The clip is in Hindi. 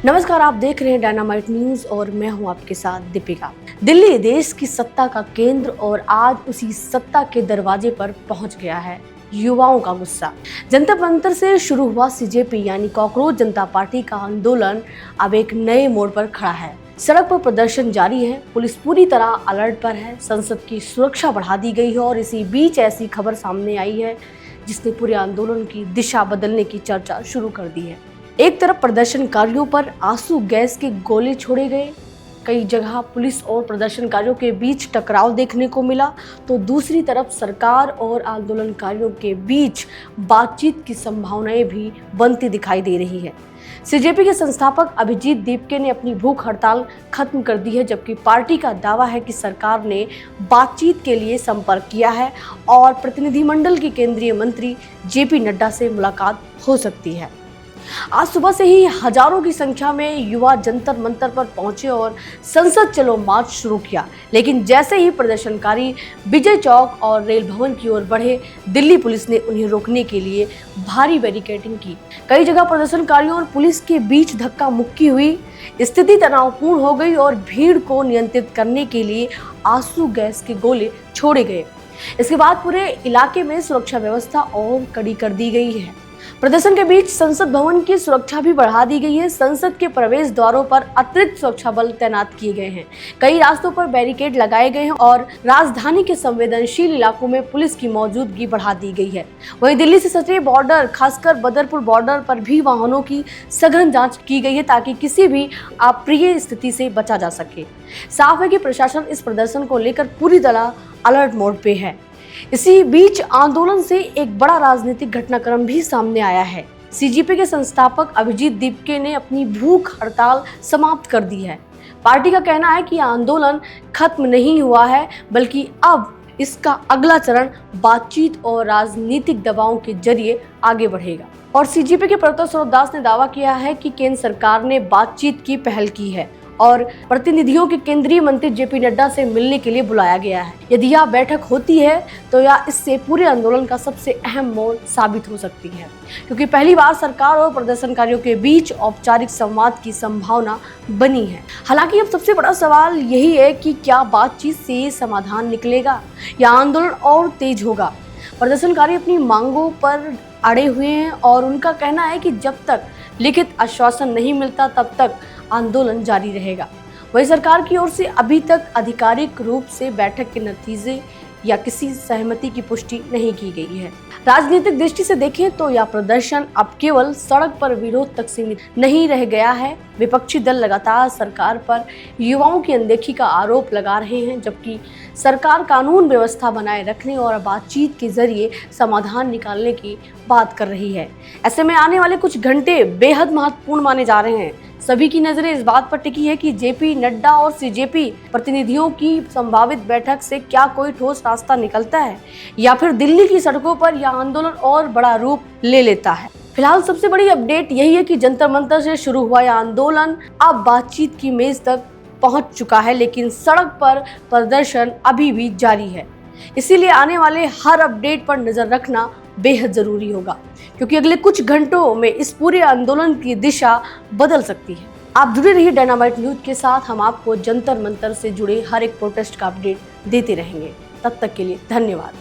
नमस्कार, आप देख रहे हैं डायनामाइट न्यूज और मैं हूं आपके साथ दीपिका। दिल्ली देश की सत्ता का केंद्र और आज उसी सत्ता के दरवाजे पर पहुंच गया है युवाओं का गुस्सा। जंतर मंतर से शुरू हुआ सीजेपी यानी कॉकरोच जनता पार्टी का आंदोलन अब एक नए मोड़ पर खड़ा है। सड़क पर प्रदर्शन जारी है, पुलिस पूरी तरह अलर्ट पर है, संसद की सुरक्षा बढ़ा दी गई है और इसी बीच ऐसी खबर सामने आई है जिसने पूरे आंदोलन की दिशा बदलने की चर्चा शुरू कर दी है। एक तरफ प्रदर्शनकारियों पर आंसू गैस के गोले छोड़े गए, कई जगह पुलिस और प्रदर्शनकारियों के बीच टकराव देखने को मिला, तो दूसरी तरफ सरकार और आंदोलनकारियों के बीच बातचीत की संभावनाएं भी बनती दिखाई दे रही है। सीजेपी के संस्थापक अभिजीत दीपके ने अपनी भूख हड़ताल खत्म कर दी है, जबकि पार्टी का दावा है कि सरकार ने बातचीत के लिए संपर्क किया है और प्रतिनिधिमंडल के केंद्रीय मंत्री जेपी नड्डा से मुलाकात हो सकती है। आज सुबह से ही हजारों की संख्या में युवा जंतर मंतर पर पहुंचे और संसद चलो मार्च शुरू किया, लेकिन जैसे ही प्रदर्शनकारी विजय चौक और रेल भवन की ओर बढ़े, दिल्ली पुलिस ने उन्हें रोकने के लिए भारी बैरिकेडिंग की। कई जगह प्रदर्शनकारियों और पुलिस के बीच धक्का मुक्की हुई, स्थिति तनावपूर्ण हो गई और भीड़ को नियंत्रित करने के लिए आंसू गैस के गोले छोड़े गए। इसके बाद पूरे इलाके में सुरक्षा व्यवस्था और कड़ी कर दी गई है। प्रदर्शन के बीच संसद भवन की सुरक्षा भी बढ़ा दी गई है। संसद के प्रवेश द्वारों पर अतिरिक्त सुरक्षा बल तैनात किए गए हैं, कई रास्तों पर बैरिकेड लगाए गए हैं और राजधानी के संवेदनशील इलाकों में पुलिस की मौजूदगी बढ़ा दी गई है। वहीं दिल्ली से सटे बॉर्डर, खासकर बदरपुर बॉर्डर पर भी वाहनों की सघन जांच की गई है ताकि किसी भी अप्रिय स्थिति से बचा जा सके। साफ है कि प्रशासन इस प्रदर्शन को लेकर पूरी तरह अलर्ट मोड पे है। इसी बीच आंदोलन से एक बड़ा राजनीतिक घटनाक्रम भी सामने आया है। सीजेपी के संस्थापक अभिजीत दीपके ने अपनी भूख हड़ताल समाप्त कर दी है। पार्टी का कहना है कि आंदोलन खत्म नहीं हुआ है, बल्कि अब इसका अगला चरण बातचीत और राजनीतिक दबाव के जरिए आगे बढ़ेगा। और सीजेपी के प्रवक्ता सौरभ दास ने दावा किया है कि केंद्र सरकार ने बातचीत की पहल की है और प्रतिनिधियों के केंद्रीय मंत्री जेपी नड्डा से मिलने के लिए बुलाया गया है। यदि यह बैठक होती है तो यह इससे पूरे आंदोलन का सबसे अहम मोड़ साबित हो सकती है, क्योंकि पहली बार सरकार और प्रदर्शनकारियों के बीच औपचारिक संवाद की संभावना बनी है। हालांकि अब सबसे बड़ा सवाल यही है कि क्या बातचीत से समाधान निकलेगा या आंदोलन और तेज होगा। प्रदर्शनकारी अपनी मांगों पर अड़े हुए हैं और उनका कहना है कि जब तक लिखित आश्वासन नहीं मिलता तब तक आंदोलन जारी रहेगा। वही सरकार की ओर से अभी तक आधिकारिक रूप से बैठक के नतीजे या किसी सहमति की पुष्टि नहीं की गई है। राजनीतिक दृष्टि से देखें तो यह प्रदर्शन अब केवल सड़क पर विरोध तक सीमित नहीं रह गया है। विपक्षी दल लगातार सरकार पर युवाओं की अनदेखी का आरोप लगा रहे हैं, जबकि सरकार कानून व्यवस्था बनाए रखने और बातचीत के जरिए समाधान निकालने की बात कर रही है। ऐसे में आने वाले कुछ घंटे बेहद महत्वपूर्ण माने जा रहे हैं। सभी की नजरें इस बात पर टिकी है कि जेपी नड्डा और सीजेपी प्रतिनिधियों की संभावित बैठक से क्या कोई ठोस रास्ता निकलता है या फिर दिल्ली की सड़कों पर यह आंदोलन और बड़ा रूप ले लेता है। फिलहाल सबसे बड़ी अपडेट यही है कि जंतर मंतर से शुरू हुआ यह आंदोलन अब बातचीत की मेज तक पहुंच चुका है, लेकिन सड़क पर प्रदर्शन अभी भी जारी है। इसीलिए आने वाले हर अपडेट पर नजर रखना बेहद जरूरी होगा, क्योंकि अगले कुछ घंटों में इस पूरे आंदोलन की दिशा बदल सकती है। आप जुड़े रहिए डायनामाइट न्यूज के साथ, हम आपको जंतर मंतर से जुड़े हर एक प्रोटेस्ट का अपडेट देते रहेंगे। तब तक के लिए धन्यवाद।